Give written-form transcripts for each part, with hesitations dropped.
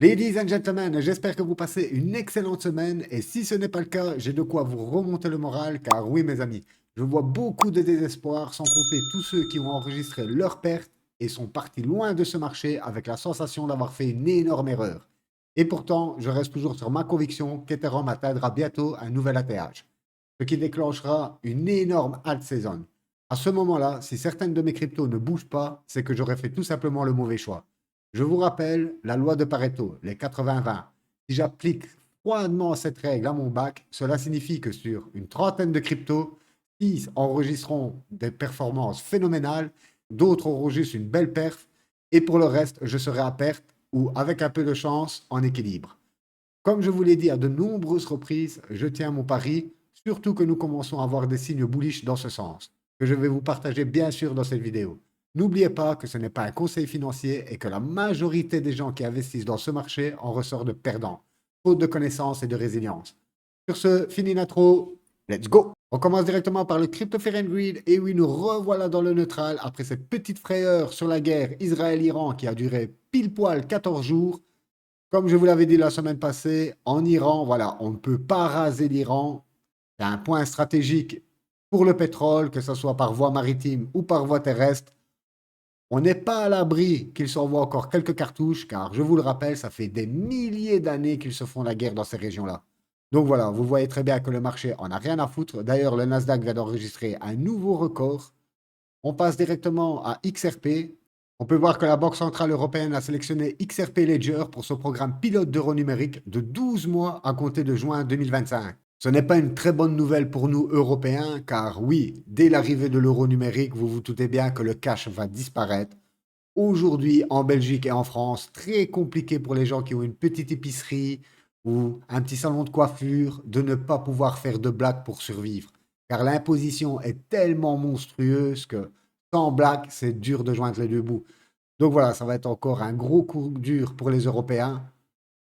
Ladies and gentlemen, j'espère que vous passez une excellente semaine et si ce n'est pas le cas, j'ai de quoi vous remonter le moral car oui mes amis, je vois beaucoup de désespoir sans compter tous ceux qui ont enregistré leurs pertes et sont partis loin de ce marché avec la sensation d'avoir fait une énorme erreur. Et pourtant, je reste toujours sur ma conviction qu'Ethereum atteindra bientôt un nouvel ATH, ce qui déclenchera une énorme alt saison. À ce moment-là, si certaines de mes cryptos ne bougent pas, c'est que j'aurais fait tout simplement le mauvais choix. Je vous rappelle la loi de Pareto, les 80-20. Si j'applique froidement cette règle à mon bac, cela signifie que sur une trentaine de cryptos, 6 enregistreront des performances phénoménales, d'autres auront juste une belle perf, et pour le reste, je serai à perte ou, avec un peu de chance, en équilibre. Comme je vous l'ai dit à de nombreuses reprises, je tiens mon pari, surtout que nous commençons à avoir des signes bullish dans ce sens, que je vais vous partager bien sûr dans cette vidéo. N'oubliez pas que ce n'est pas un conseil financier et que la majorité des gens qui investissent dans ce marché en ressortent perdants, faute de connaissances et de résilience. Sur ce, fini l'intro, let's go! On commence directement par le Crypto Fear and Greed, et oui, nous revoilà dans le neutral après cette petite frayeur sur la guerre Israël-Iran qui a duré pile poil 14 jours. Comme je vous l'avais dit la semaine passée, en Iran, voilà, on ne peut pas raser l'Iran. C'est un point stratégique pour le pétrole, que ce soit par voie maritime ou par voie terrestre. On n'est pas à l'abri qu'ils s'envoient encore quelques cartouches, car je vous le rappelle, ça fait des milliers d'années qu'ils se font la guerre dans ces régions-là. Donc voilà, vous voyez très bien que le marché en a rien à foutre. D'ailleurs, le Nasdaq vient d'enregistrer un nouveau record. On passe directement à XRP. On peut voir que la Banque Centrale Européenne a sélectionné XRP Ledger pour son programme pilote d'euro numérique de 12 mois à compter de juin 2025. Ce n'est pas une très bonne nouvelle pour nous, Européens, car oui, dès l'arrivée de l'euro numérique, vous vous doutez bien que le cash va disparaître. Aujourd'hui, en Belgique et en France, très compliqué pour les gens qui ont une petite épicerie ou un petit salon de coiffure de ne pas pouvoir faire de blagues pour survivre. Car l'imposition est tellement monstrueuse que sans blague, c'est dur de joindre les deux bouts. Donc voilà, ça va être encore un gros coup dur pour les Européens.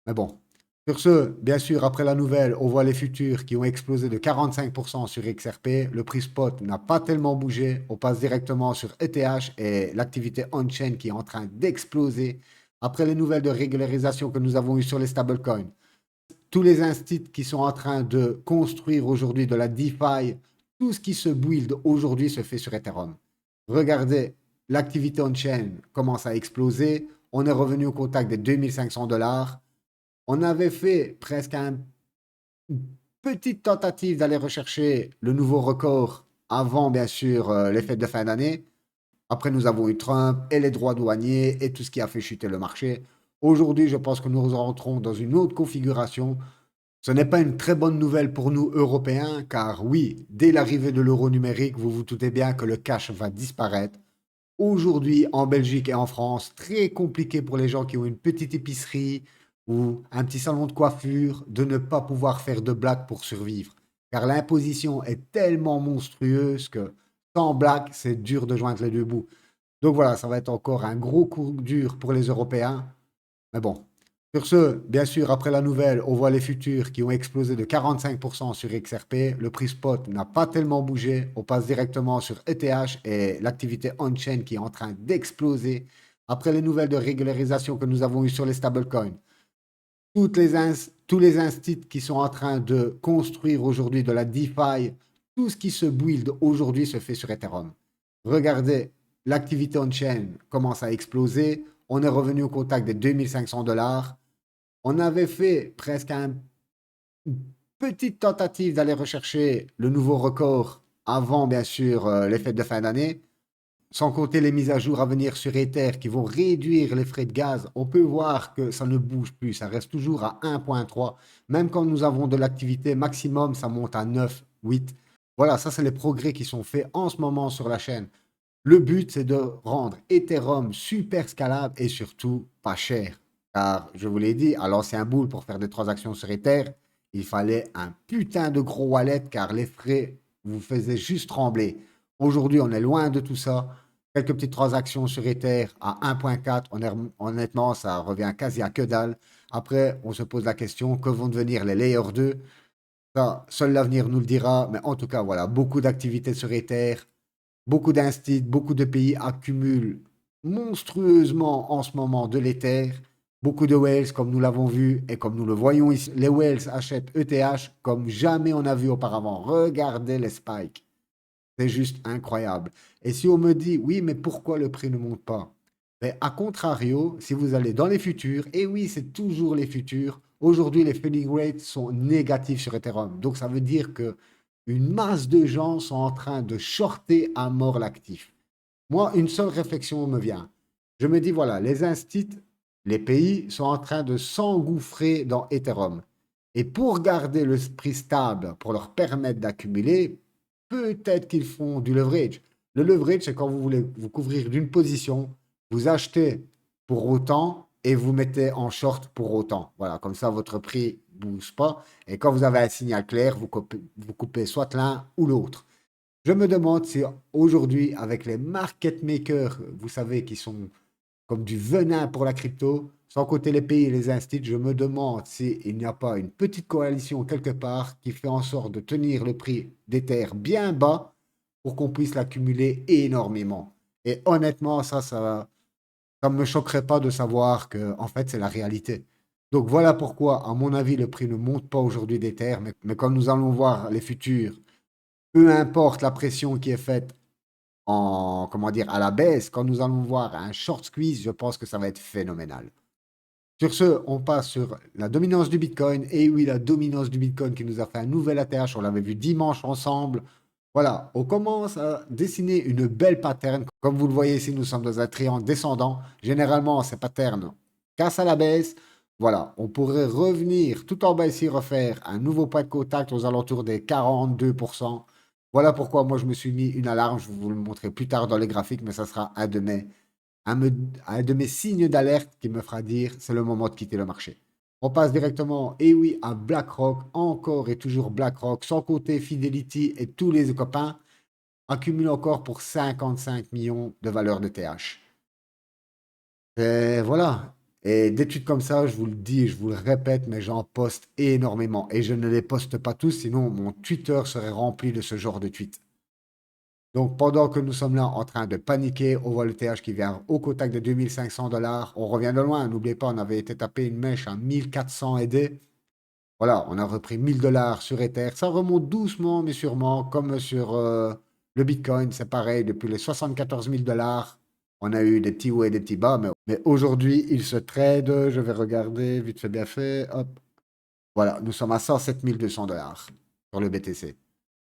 Mais bon. Sur ce, bien sûr, après la nouvelle, on voit les futurs qui ont explosé de 45% sur XRP. Le prix spot n'a pas tellement bougé. On passe directement sur ETH et l'activité on-chain qui est en train d'exploser. Après les nouvelles de régularisation que nous avons eues sur les stablecoins, tous les instituts qui sont en train de construire aujourd'hui de la DeFi, tout ce qui se build aujourd'hui se fait sur Ethereum. Regardez, l'activité on-chain commence à exploser. On est revenu au contact des 2500 $. On avait fait presque une petite tentative d'aller rechercher le nouveau record avant, bien sûr, les fêtes de fin d'année. Après, nous avons eu Trump et les droits douaniers et tout ce qui a fait chuter le marché. Aujourd'hui, je pense que nous rentrons dans une autre configuration. Ce n'est pas une très bonne nouvelle pour nous, Européens, car oui, dès l'arrivée de l'euro numérique, vous vous doutez bien que le cash va disparaître. Aujourd'hui, en Belgique et en France, très compliqué pour les gens qui ont une petite épicerie ou un petit salon de coiffure de ne pas pouvoir faire de blagues pour survivre. Car l'imposition est tellement monstrueuse que sans blague, c'est dur de joindre les deux bouts. Donc voilà, ça va être encore un gros coup dur pour les Européens. Mais bon. Sur ce, bien sûr, après la nouvelle, on voit les futurs qui ont explosé de 45% sur XRP. Le prix spot n'a pas tellement bougé. On passe directement sur ETH et l'activité on-chain qui est en train d'exploser. Après les nouvelles de régularisation que nous avons eues sur les stablecoins, tous les instituts qui sont en train de construire aujourd'hui de la DeFi, tout ce qui se build aujourd'hui se fait sur Ethereum. Regardez, l'activité on-chain commence à exploser. On est revenu au contact des 2500 $. On avait fait presque une petite tentative d'aller rechercher le nouveau record avant, bien sûr, les fêtes de fin d'année. Sans compter les mises à jour à venir sur Ether qui vont réduire les frais de gaz, on peut voir que ça ne bouge plus, ça reste toujours à 1,3. Même quand nous avons de l'activité maximum, ça monte à 9, 8. Voilà, ça c'est les progrès qui sont faits en ce moment sur la chaîne. Le but, c'est de rendre Ethereum super scalable et surtout pas cher. Car, je vous l'ai dit, à l'ancien boule pour faire des transactions sur Ether, il fallait un putain de gros wallet car les frais vous faisaient juste trembler. Aujourd'hui, on est loin de tout ça. Quelques petites transactions sur Ether à 1,4, honnêtement, ça revient quasi à que dalle. Après, on se pose la question, que vont devenir les Layer 2? Ça, seul l'avenir nous le dira. Mais en tout cas, voilà, beaucoup d'activités sur Ether. Beaucoup d'instits, beaucoup de pays accumulent monstrueusement en ce moment de l'Ether. Beaucoup de whales, comme nous l'avons vu et comme nous le voyons ici, les whales achètent ETH comme jamais on a vu auparavant. Regardez les spikes. C'est juste incroyable. Et si on me dit, oui, mais pourquoi le prix ne monte pas? Mais à contrario, si vous allez dans les futurs, et oui, c'est toujours les futurs, aujourd'hui, les funding rates sont négatifs sur Ethereum. Donc, ça veut dire que une masse de gens sont en train de shorter à mort l'actif. Moi, une seule réflexion me vient. Je me dis, voilà, les instituts, les pays sont en train de s'engouffrer dans Ethereum. Et pour garder le prix stable, pour leur permettre d'accumuler, peut-être qu'ils font du leverage. Le leverage, c'est quand vous voulez vous couvrir d'une position, vous achetez pour autant et vous mettez en short pour autant. Voilà, comme ça, votre prix ne bouge pas. Et quand vous avez un signal clair, vous coupez soit l'un ou l'autre. Je me demande si aujourd'hui, avec les market makers, vous savez, qui sont comme du venin pour la crypto, sans compter les pays et les instituts, je me demande s'il n'y a pas une petite coalition quelque part qui fait en sorte de tenir le prix des terres bien bas pour qu'on puisse l'accumuler énormément. Et honnêtement, ça me choquerait pas de savoir que, en fait, c'est la réalité. Donc voilà pourquoi, à mon avis, le prix ne monte pas aujourd'hui des terres, mais comme nous allons voir les futurs, peu importe la pression qui est faite en, comment dire, à la baisse, quand nous allons voir un short squeeze, je pense que ça va être phénoménal. Sur ce, on passe sur la dominance du Bitcoin. Et oui, la dominance du Bitcoin qui nous a fait un nouvel ATH. On l'avait vu dimanche ensemble. Voilà, on commence à dessiner une belle pattern. Comme vous le voyez ici, nous sommes dans un triangle descendant. Généralement, ces patterns cassent à la baisse. Voilà, on pourrait revenir tout en bas ici, refaire un nouveau point de contact aux alentours des 42%. Voilà pourquoi moi je me suis mis une alarme. Je vais vous le montrer plus tard dans les graphiques, mais ça sera un de mes signes d'alerte qui me fera dire c'est le moment de quitter le marché. On passe directement, et oui, à BlackRock, encore et toujours BlackRock, sans compter Fidelity et tous les copains, accumulent encore pour 55 millions de valeur de TH. Et voilà. Et d'études comme ça, je vous le dis, je vous le répète, mais j'en poste énormément. Et je ne les poste pas tous, sinon mon Twitter serait rempli de ce genre de tweets. Donc, pendant que nous sommes là en train de paniquer, on voit le TH qui vient au contact de 2500 $. On revient de loin. N'oubliez pas, on avait été taper une mèche à 1400 aidés. Voilà, on a repris 1000 $ sur Ether. Ça remonte doucement, mais sûrement, comme sur le Bitcoin. C'est pareil, depuis les 74 000 $, on a eu des petits hauts et des petits bas. Mais aujourd'hui, il se trade. Je vais regarder, vite fait, bien fait. Hop. Voilà, nous sommes à 107 200 $ sur le BTC.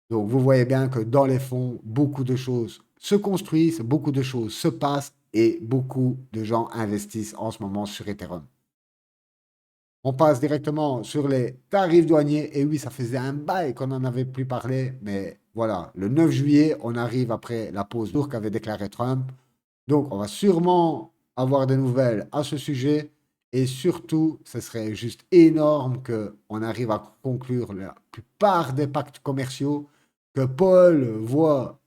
Donc, vous voyez bien que dans les fonds, beaucoup de choses se construisent, beaucoup de choses se passent et beaucoup de gens investissent en ce moment sur Ethereum. On passe directement sur les tarifs douaniers. Et oui, ça faisait un bail qu'on n'en avait plus parlé. Mais voilà, le 9 juillet, on arrive après la pause lourde qu'avait déclaré Trump. Donc, on va sûrement avoir des nouvelles à ce sujet. Et surtout, ce serait juste énorme qu'on arrive à conclure la plupart des pactes commerciaux, que Paul voit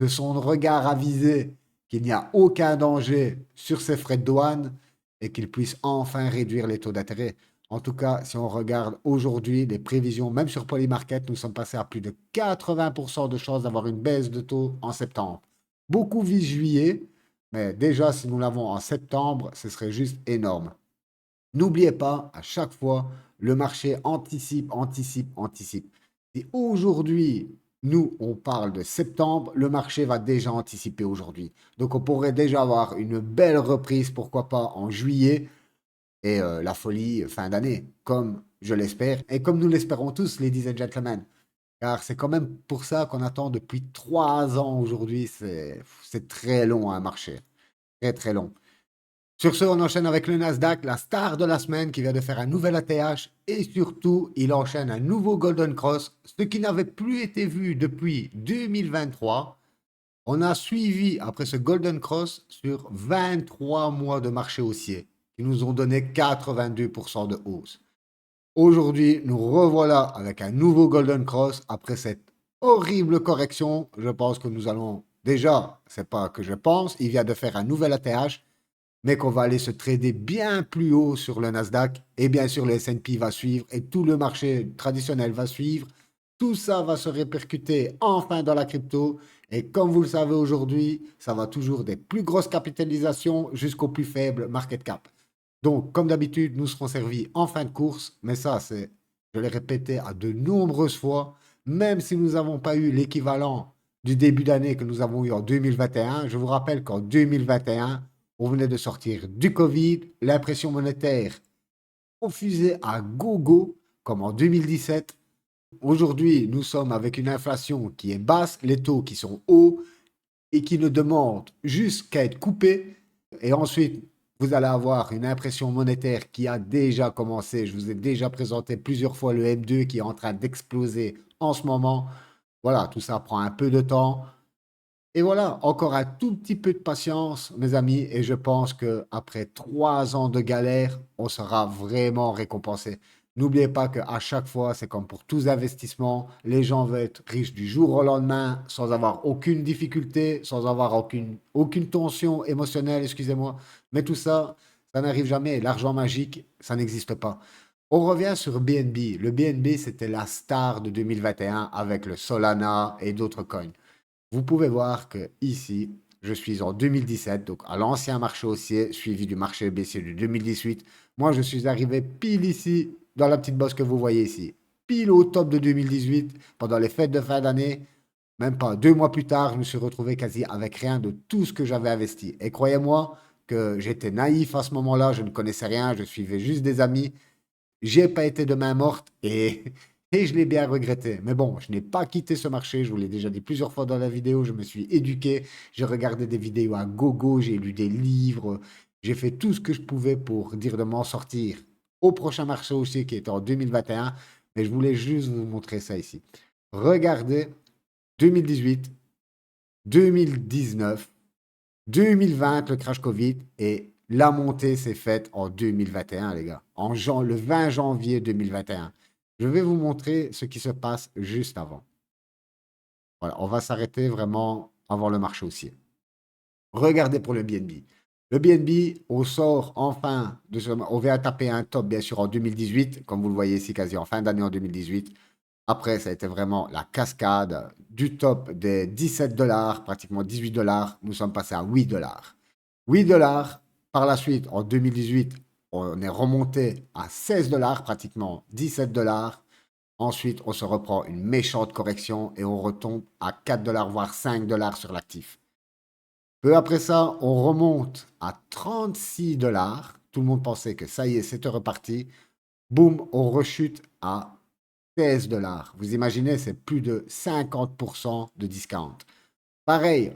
de son regard avisé qu'il n'y a aucun danger sur ses frais de douane et qu'il puisse enfin réduire les taux d'intérêt. En tout cas, si on regarde aujourd'hui les prévisions, même sur Polymarket, nous sommes passés à plus de 80% de chances d'avoir une baisse de taux en septembre. Beaucoup visent juillet, mais déjà, si nous l'avons en septembre, ce serait juste énorme. N'oubliez pas, à chaque fois, le marché anticipe, anticipe, anticipe. Et aujourd'hui, nous, on parle de septembre, le marché va déjà anticiper aujourd'hui. Donc, on pourrait déjà avoir une belle reprise, pourquoi pas en juillet, et la folie fin d'année, comme je l'espère, et comme nous l'espérons tous, ladies and gentlemen. Car c'est quand même pour ça qu'on attend depuis 3 ans aujourd'hui. C'est très long un marché. Très, très long. Sur ce, on enchaîne avec le Nasdaq, la star de la semaine qui vient de faire un nouvel ATH et surtout, il enchaîne un nouveau Golden Cross, ce qui n'avait plus été vu depuis 2023. On a suivi après ce Golden Cross sur 23 mois de marché haussier qui nous ont donné 82% de hausse. Aujourd'hui, nous revoilà avec un nouveau Golden Cross après cette horrible correction. Je pense que nous allons déjà, c'est pas que je pense, il vient de faire un nouvel ATH mais qu'on va aller se trader bien plus haut sur le Nasdaq et bien sûr le S&P va suivre et tout le marché traditionnel va suivre. Tout ça va se répercuter enfin dans la crypto et comme vous le savez aujourd'hui, ça va toujours des plus grosses capitalisations jusqu'au plus faible market cap. Donc, comme d'habitude, nous serons servis en fin de course, mais ça, je l'ai répété à de nombreuses fois, même si nous n'avons pas eu l'équivalent du début d'année que nous avons eu en 2021. Je vous rappelle qu'en 2021, on venait de sortir du Covid, l'impression monétaire refusée à gogo, comme en 2017. Aujourd'hui, nous sommes avec une inflation qui est basse, les taux qui sont hauts et qui ne demandent juste qu'à être coupés. Et ensuite, vous allez avoir une impression monétaire qui a déjà commencé. Je vous ai déjà présenté plusieurs fois le M2 qui est en train d'exploser en ce moment. Voilà, tout ça prend un peu de temps. Et voilà, encore un tout petit peu de patience, mes amis, et je pense que après 3 ans de galère, on sera vraiment récompensé. N'oubliez pas qu'à chaque fois, c'est comme pour tous investissements, les gens veulent être riches du jour au lendemain, sans avoir aucune difficulté, sans avoir aucune tension émotionnelle, excusez-moi. Mais tout ça, ça n'arrive jamais. L'argent magique, ça n'existe pas. On revient sur BNB. Le BNB, c'était la star de 2021 avec le Solana et d'autres coins. Vous pouvez voir que ici, je suis en 2017, donc à l'ancien marché haussier, suivi du marché baissier de 2018. Moi, je suis arrivé pile ici, dans la petite bosse que vous voyez ici. Pile au top de 2018, pendant les fêtes de fin d'année. Même pas 2 mois plus tard, je me suis retrouvé quasi avec rien de tout ce que j'avais investi. Et croyez-moi que j'étais naïf à ce moment-là, je ne connaissais rien, je suivais juste des amis. J'ai pas été de main morte et, et je l'ai bien regretté. Mais bon, je n'ai pas quitté ce marché. Je vous l'ai déjà dit plusieurs fois dans la vidéo. Je me suis éduqué. J'ai regardé des vidéos à gogo. J'ai lu des livres. J'ai fait tout ce que je pouvais pour dire de m'en sortir au prochain marché aussi qui est en 2021. Mais je voulais juste vous montrer ça ici. Regardez 2018, 2019, 2020, le crash Covid, et la montée s'est faite en 2021, les gars, le 20 janvier 2021. Je vais vous montrer ce qui se passe juste avant. Voilà, on va s'arrêter vraiment avant le marché haussier. Regardez pour le BNB. Le BNB, on sort enfin, on vient taper un top, bien sûr, en 2018, comme vous le voyez ici, quasi en fin d'année en 2018. Après, ça a été vraiment la cascade du top des 17 dollars, pratiquement 18 dollars. Nous sommes passés à 8 dollars. 8 dollars. Par la suite, en 2018, on est remonté à 16 dollars, pratiquement 17 dollars. Ensuite, on se reprend une méchante correction et on retombe à 4 dollars, voire 5 dollars sur l'actif. Peu après ça, on remonte à 36 dollars. Tout le monde pensait que ça y est, c'était reparti. Boum, on rechute à 16 dollars. Vous imaginez, c'est plus de 50% de discount. Pareil,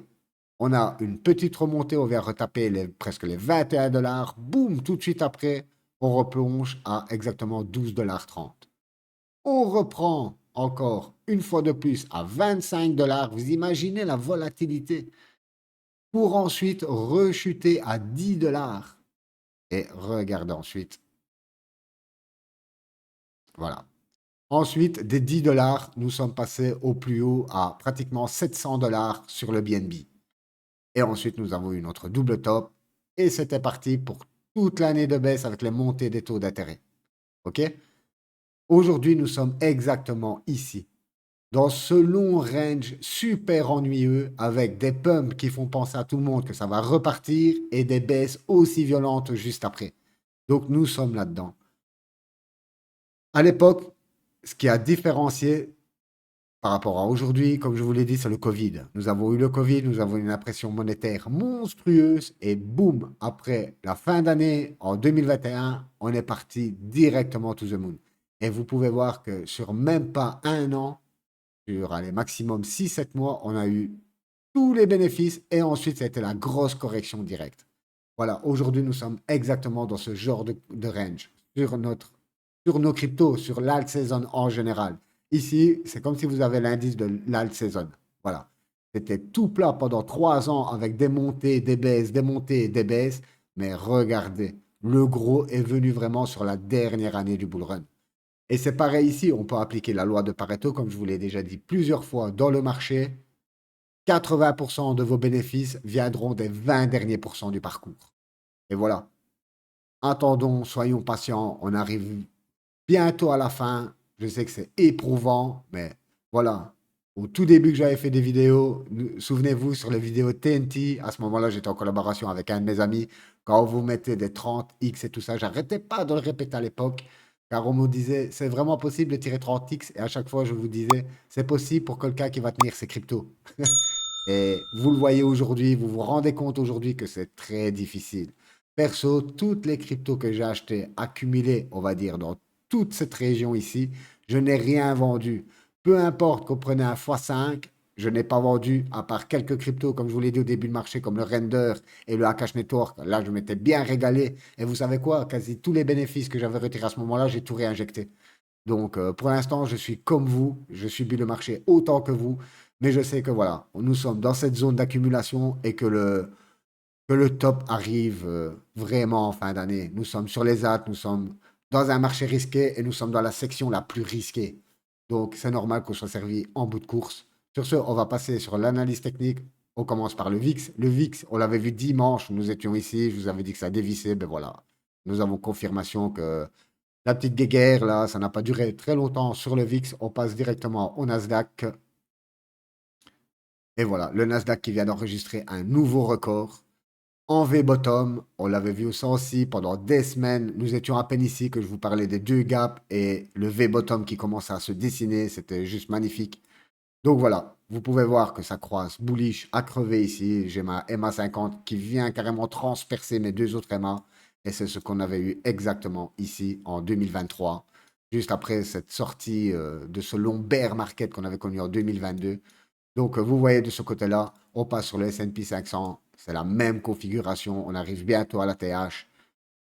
on a une petite remontée, on vient retaper presque les 21 dollars. Boum, tout de suite après, on replonge à exactement 12,30 $. On reprend encore une fois de plus à 25 dollars. Vous imaginez la volatilité pour ensuite rechuter à 10 dollars. Et regardez ensuite. Voilà. Ensuite, des 10 dollars, nous sommes passés au plus haut à pratiquement 700 dollars sur le BNB. Et ensuite, nous avons eu notre double top. Et c'était parti pour toute l'année de baisse avec les montées des taux d'intérêt. OK? Aujourd'hui, nous sommes exactement ici, dans ce long range super ennuyeux avec des pumps qui font penser à tout le monde que ça va repartir et des baisses aussi violentes juste après. Donc, nous sommes là-dedans. À l'époque, ce qui a différencié par rapport à aujourd'hui, comme je vous l'ai dit, c'est le Covid. Nous avons eu le Covid, nous avons une impression monétaire monstrueuse et boum, après la fin d'année en 2021, on est parti directement to the moon. Et vous pouvez voir que sur même pas un an, sur allez, maximum 6-7 mois, on a eu tous les bénéfices et ensuite ça a été la grosse correction directe. Voilà, aujourd'hui nous sommes exactement dans ce genre de range sur nos cryptos, sur l'alt season en général. Ici, c'est comme si vous avez l'indice de l'alt season. Voilà. C'était tout plat pendant 3 ans avec des montées, des baisses, des montées, des baisses. Mais regardez, le gros est venu vraiment sur la dernière année du bull run. Et c'est pareil ici, on peut appliquer la loi de Pareto, comme je vous l'ai déjà dit plusieurs fois dans le marché. 80% de vos bénéfices viendront des 20 derniers pourcents du parcours. Et voilà. Attendons, soyons patients, on arrive bientôt à la fin. Je sais que c'est éprouvant, mais voilà. Au tout début que j'avais fait des vidéos, souvenez-vous sur les vidéos TNT, à ce moment-là, j'étais en collaboration avec un de mes amis. Quand vous mettez des 30x et tout ça, j'arrêtais pas de le répéter à l'époque, car on me disait, c'est vraiment possible de tirer 30x, et à chaque fois, je vous disais, c'est possible pour quelqu'un qui va tenir ses cryptos. Et vous le voyez aujourd'hui, vous vous rendez compte aujourd'hui que c'est très difficile. Perso, toutes les cryptos que j'ai achetées, accumulées, on va dire, dans toute cette région ici, je n'ai rien vendu. Peu importe qu'on prenait un x5, je n'ai pas vendu, à part quelques cryptos, comme je vous l'ai dit au début de marché, comme le Render et le Akash Network. Là, je m'étais bien régalé. Et vous savez quoi? Quasi tous les bénéfices que j'avais retirés à ce moment-là, j'ai tout réinjecté. Donc, pour l'instant, je suis comme vous, je subis le marché autant que vous, mais je sais que voilà, nous sommes dans cette zone d'accumulation et que le top arrive vraiment en fin d'année. Nous sommes sur les AT, nous sommes dans un marché risqué et nous sommes dans la section la plus risquée. Donc, c'est normal qu'on soit servi en bout de course. Sur ce, on va passer sur l'analyse technique. On commence par le VIX. Le VIX, on l'avait vu dimanche, nous étions ici, je vous avais dit que ça dévissait, ben voilà. Nous avons confirmation que la petite guéguerre, là, ça n'a pas duré très longtemps sur le VIX. On passe directement au Nasdaq. Et voilà, le Nasdaq qui vient d'enregistrer un nouveau record. En V-bottom, on l'avait vu ça aussi pendant des semaines. Nous étions à peine ici que je vous parlais des deux gaps et le V-bottom qui commençait à se dessiner. C'était juste magnifique. Donc voilà, vous pouvez voir que ça croise bullish à crever ici. J'ai ma MA50 qui vient carrément transpercer mes deux autres MA. Et c'est ce qu'on avait eu exactement ici en 2023, juste après cette sortie de ce long bear market qu'on avait connu en 2022. Donc vous voyez de ce côté-là, on passe sur le S&P 500. C'est la même configuration. On arrive bientôt à la TH.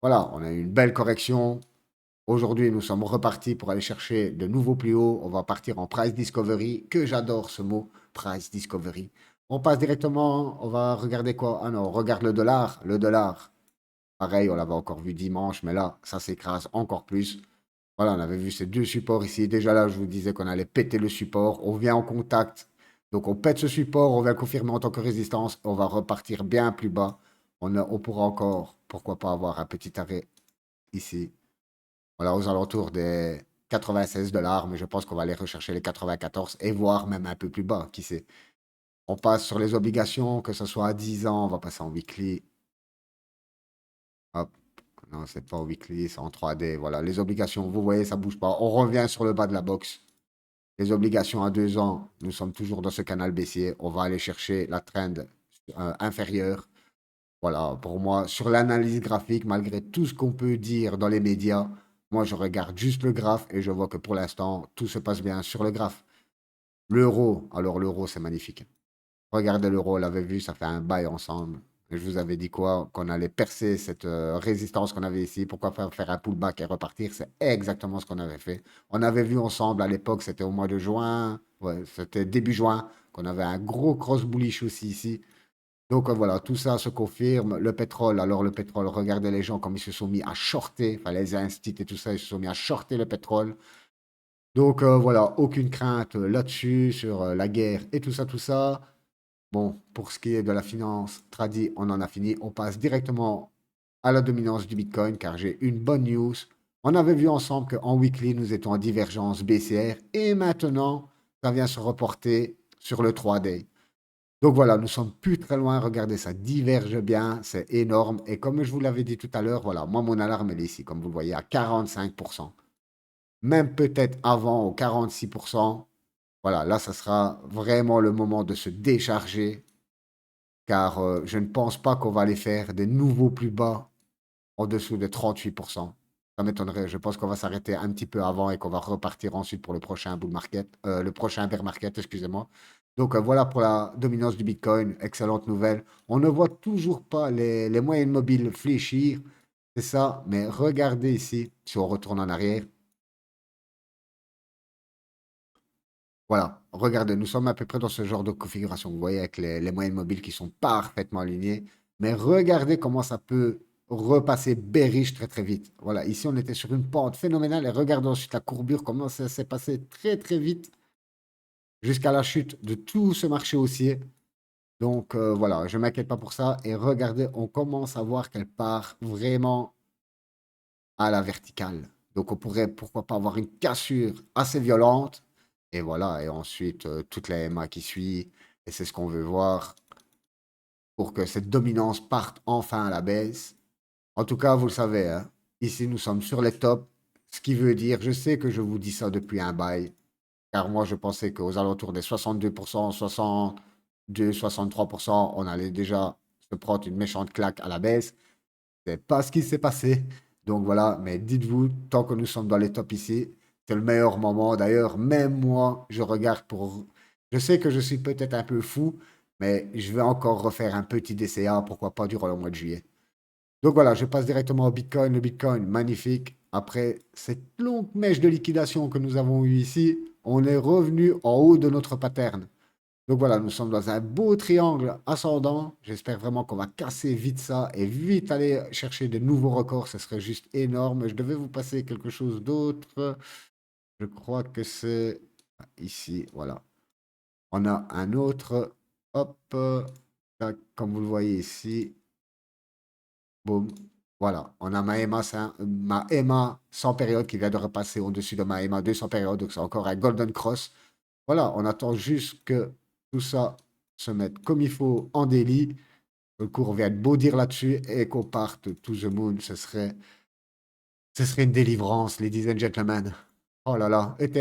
Voilà, on a eu une belle correction. Aujourd'hui, nous sommes repartis pour aller chercher de nouveaux plus hauts. On va partir en price discovery, que j'adore ce mot, price discovery. On passe directement, on va regarder quoi? Ah non, on regarde le dollar. Le dollar, pareil, on l'avait encore vu dimanche, mais là, ça s'écrase encore plus. Voilà, on avait vu ces deux supports ici. Déjà là, je vous disais qu'on allait péter le support. On vient en contact. Donc on pète ce support, on vient confirmer en tant que résistance. On va repartir bien plus bas. On pourra encore, pourquoi pas, avoir un petit arrêt ici. Voilà, aux alentours des 96 dollars, mais je pense qu'on va aller rechercher les 94 et voir même un peu plus bas, qui sait. On passe sur les obligations, que ce soit à 10 ans, on va passer en weekly. Hop, non, c'est pas en weekly, c'est en 3D. Voilà, les obligations, vous voyez, ça bouge pas. On revient sur le bas de la box. Les obligations à 2 ans, nous sommes toujours dans ce canal baissier. On va aller chercher la trend inférieure. Voilà, pour moi, sur l'analyse graphique, malgré tout ce qu'on peut dire dans les médias, moi, je regarde juste le graphe et je vois que pour l'instant, tout se passe bien sur le graphe. L'euro, alors l'euro, c'est magnifique. Regardez l'euro, on l'avait vu, ça fait un bail ensemble. Et je vous avais dit quoi? Qu'on allait percer cette résistance qu'on avait ici. Pourquoi faire un pullback et repartir? C'est exactement ce qu'on avait fait. On avait vu ensemble à l'époque, c'était au mois de juin, ouais, c'était début juin, qu'on avait un gros cross bullish aussi ici. Donc voilà, tout ça se confirme. Le pétrole, alors le pétrole, regardez les gens comme ils se sont mis à shorter, enfin les instituts et tout ça, ils se sont mis à shorter le pétrole. Donc voilà, aucune crainte là-dessus, sur la guerre et tout ça, tout ça. Bon, pour ce qui est de la finance tradie, on en a fini. On passe directement à la dominance du Bitcoin car j'ai une bonne news. On avait vu ensemble qu'en weekly, nous étions en divergence baissière et maintenant, ça vient se reporter sur le 3D. Donc voilà, nous sommes plus très loin. Regardez, ça diverge bien, c'est énorme. Et comme je vous l'avais dit tout à l'heure, voilà, moi, mon alarme, elle est ici, comme vous le voyez, à 45%. Même peut-être avant, au 46%. Voilà, là, ça sera vraiment le moment de se décharger, car je ne pense pas qu'on va aller faire des nouveaux plus bas en dessous de 38%. Ça m'étonnerait. Je pense qu'on va s'arrêter un petit peu avant et qu'on va repartir ensuite pour le prochain bull market, le prochain bear market, excusez-moi. Donc voilà pour la dominance du Bitcoin. Excellente nouvelle. On ne voit toujours pas les moyennes mobiles fléchir. C'est ça. Mais regardez ici, si on retourne en arrière. Voilà, regardez, nous sommes à peu près dans ce genre de configuration. Vous voyez, avec les moyennes mobiles qui sont parfaitement alignées. Mais regardez comment ça peut repasser bearish très très vite. Voilà, ici on était sur une pente phénoménale et regardez ensuite la courbure, comment ça s'est passé très très vite jusqu'à la chute de tout ce marché haussier. Donc voilà, je ne m'inquiète pas pour ça. Et regardez, on commence à voir qu'elle part vraiment à la verticale. Donc on pourrait, pourquoi pas, avoir une cassure assez violente. Et voilà, et ensuite toute la MA qui suit. Et c'est ce qu'on veut voir pour que cette dominance parte enfin à la baisse. En tout cas, vous le savez, hein, ici, nous sommes sur les tops, ce qui veut dire, je sais que je vous dis ça depuis un bail, car moi, je pensais qu'aux alentours des 62%, 62, 63%, on allait déjà se prendre une méchante claque à la baisse. C'est pas ce qui s'est passé. Donc voilà, mais dites-vous, tant que nous sommes dans les tops ici, c'est le meilleur moment. D'ailleurs, même moi, je regarde pour... Je sais que je suis peut-être un peu fou, mais je vais encore refaire un petit DCA, pourquoi pas durant le mois de juillet. Donc voilà, je passe directement au Bitcoin. Le Bitcoin, magnifique. Après cette longue mèche de liquidation que nous avons eue ici, on est revenu en haut de notre pattern. Donc voilà, nous sommes dans un beau triangle ascendant. J'espère vraiment qu'on va casser vite ça et vite aller chercher de nouveaux records. Ce serait juste énorme. Je devais vous passer quelque chose d'autre. Je crois que c'est ici. Voilà. On a un autre. Hop. Tac, comme vous le voyez ici. Boum. Voilà. On a ma EMA 100 périodes qui vient de repasser au-dessus de ma EMA 200 périodes. Donc c'est encore un Golden Cross. Voilà, on attend juste que tout ça se mette comme il faut en daily. Le cours vient de beau dire là-dessus et qu'on parte to the moon. Ce serait une délivrance, ladies and gentlemen. Oh là là, ETH.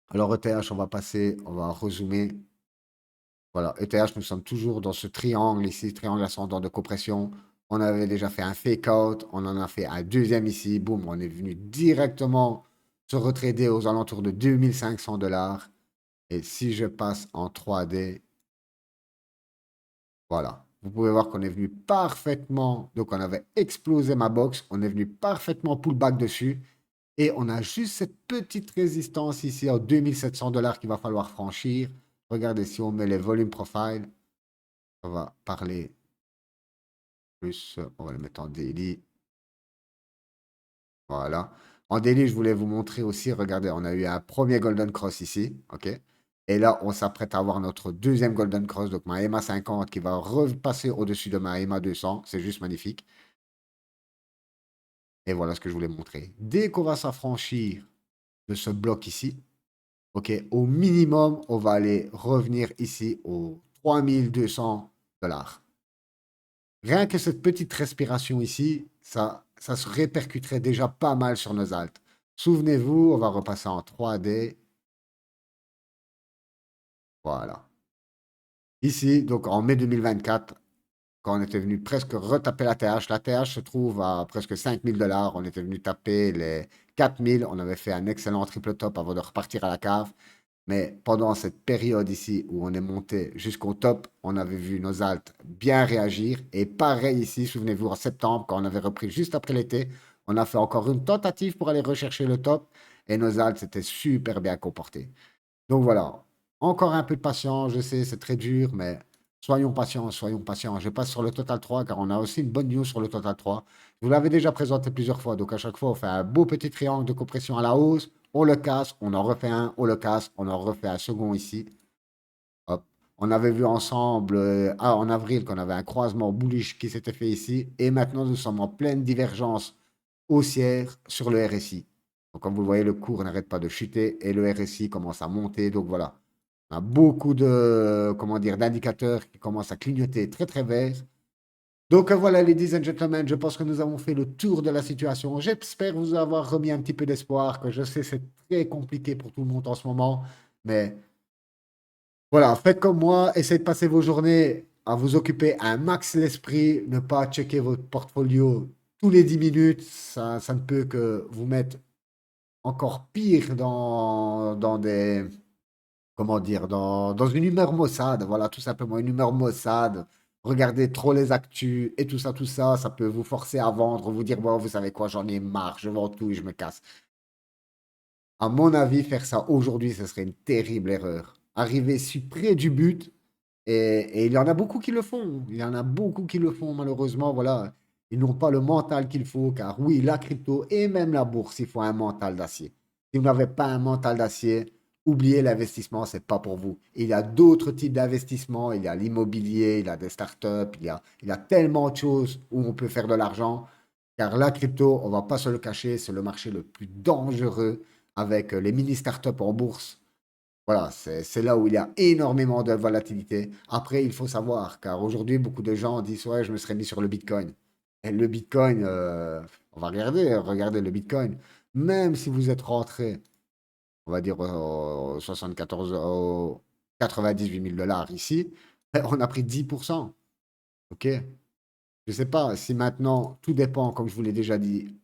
Alors ETH, on va passer, on va rezoomer. Voilà, ETH, nous sommes toujours dans ce triangle ici, triangle ascendant de compression. On avait déjà fait un fake out, on en a fait un deuxième ici. Boum, on est venu directement se retrader aux alentours de 2500 $. Et si je passe en 3D, voilà. Vous pouvez voir qu'on est venu parfaitement. Donc, on avait explosé ma box. On est venu parfaitement pullback dessus. Et on a juste cette petite résistance ici à 2700 $ qu'il va falloir franchir. Regardez, si on met les volume profile, on va parler plus. On va le mettre en daily. Voilà. En daily, je voulais vous montrer aussi. Regardez, on a eu un premier Golden Cross ici. OK? Et là, on s'apprête à avoir notre deuxième Golden Cross, donc ma EMA 50 qui va repasser au-dessus de ma EMA 200. C'est juste magnifique. Et voilà ce que je voulais montrer. Dès qu'on va s'affranchir de ce bloc ici, ok, au minimum, on va aller revenir ici aux 3200 $. Rien que cette petite respiration ici, ça se répercuterait déjà pas mal sur nos altes. Souvenez-vous, on va repasser en 3D. Voilà. Ici, donc en mai 2024, quand on était venu presque retaper la TH se trouve à presque 5000 $. On était venu taper les 4000. On avait fait un excellent triple top avant de repartir à la cave. Mais pendant cette période ici où on est monté jusqu'au top, on avait vu nos altes bien réagir. Et pareil ici, souvenez-vous, en septembre, quand on avait repris juste après l'été, on a fait encore une tentative pour aller rechercher le top. Et nos altes s'étaient super bien comportées. Donc voilà, encore un peu de patience, je sais, c'est très dur, mais soyons patients, soyons patients. Je passe sur le Total 3 car on a aussi une bonne news sur le Total 3. Je vous l'avez déjà présenté plusieurs fois, donc à chaque fois, on fait un beau petit triangle de compression à la hausse, on le casse, on en refait un, on le casse, on en refait un second ici. Hop. On avait vu ensemble en avril qu'on avait un croisement bullish qui s'était fait ici, et maintenant nous sommes en pleine divergence haussière sur le RSI. Donc, comme vous le voyez, le cours n'arrête pas de chuter et le RSI commence à monter. Donc voilà, on a beaucoup de, comment dire, d'indicateurs qui commencent à clignoter très très vert. Donc voilà, ladies and gentlemen, je pense que nous avons fait le tour de la situation. J'espère vous avoir remis un petit peu d'espoir, que je sais c'est très compliqué pour tout le monde en ce moment, mais voilà, faites comme moi, essayez de passer vos journées à vous occuper un max l'esprit, ne pas checker votre portfolio tous les 10 minutes, ça ne peut que vous mettre encore pire dans des, comment dire, dans une humeur maussade, voilà, tout simplement une humeur maussade. Regardez trop les actus et tout ça, ça peut vous forcer à vendre, vous dire, bon, vous savez quoi, j'en ai marre, je vends tout et je me casse. À mon avis, faire ça aujourd'hui, ce serait une terrible erreur. Arriver si près du but, et il y en a beaucoup qui le font. Il y en a beaucoup qui le font, malheureusement. Voilà. Ils n'ont pas le mental qu'il faut, car oui, la crypto et même la bourse, il faut un mental d'acier. Si vous n'avez pas un mental d'acier, oubliez l'investissement, c'est pas pour vous. Il y a d'autres types d'investissements. Il y a l'immobilier, il y a des startups, il y a tellement de choses où on peut faire de l'argent. Car la crypto, on va pas se le cacher, c'est le marché le plus dangereux avec les mini startups en bourse. Voilà, c'est là où il y a énormément de volatilité. Après, il faut savoir, car aujourd'hui, beaucoup de gens disent, ouais, je me serais mis sur le Bitcoin. Et le Bitcoin, on va regarder le Bitcoin. Même si vous êtes rentré, on va dire, 74, au 98 000 dollars ici, on a pris 10%. OK? Je ne sais pas si maintenant, tout dépend, comme je vous l'ai déjà dit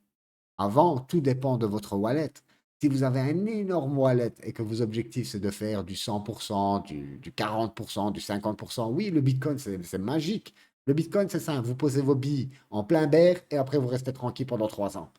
avant, tout dépend de votre wallet. Si vous avez un énorme wallet et que vos objectifs, c'est de faire du 100%, du 40%, du 50%, oui, le Bitcoin, c'est magique. Le Bitcoin, c'est simple. Vous posez vos billes en plein bear et après, vous restez tranquille pendant 3 ans.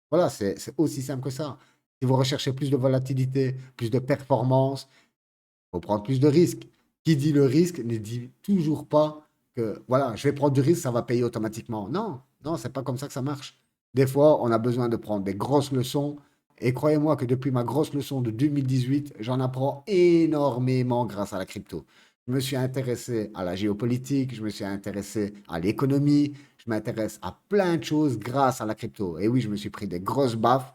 Voilà, c'est aussi simple que ça. Si vous recherchez plus de volatilité, plus de performance, il faut prendre plus de risques. Qui dit le risque ne dit toujours pas que, voilà, je vais prendre du risque, ça va payer automatiquement. Non, non, c'est pas comme ça que ça marche. Des fois, on a besoin de prendre des grosses leçons. Et croyez-moi que depuis ma grosse leçon de 2018, j'en apprends énormément grâce à la crypto. Je me suis intéressé à la géopolitique, je me suis intéressé à l'économie, je m'intéresse à plein de choses grâce à la crypto. Et oui, je me suis pris des grosses baffes.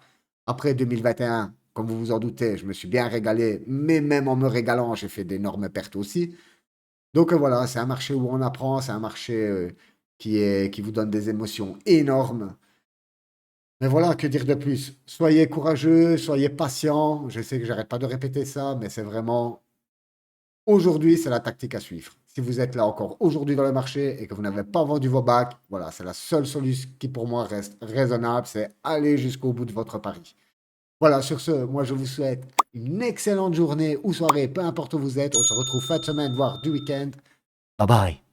Après 2021, comme vous vous en doutez, je me suis bien régalé, mais même en me régalant, j'ai fait d'énormes pertes aussi. Donc voilà, c'est un marché où on apprend, c'est un marché qui vous donne des émotions énormes. Mais voilà, que dire de plus? Soyez courageux, soyez patient. Je sais que j'arrête pas de répéter ça, mais c'est vraiment aujourd'hui, c'est la tactique à suivre. Si vous êtes là encore aujourd'hui dans le marché et que vous n'avez pas vendu vos bacs, voilà, c'est la seule solution qui pour moi reste raisonnable, c'est aller jusqu'au bout de votre pari. Voilà, sur ce, moi je vous souhaite une excellente journée ou soirée, peu importe où vous êtes. On se retrouve fin de semaine, voire du week-end. Bye bye.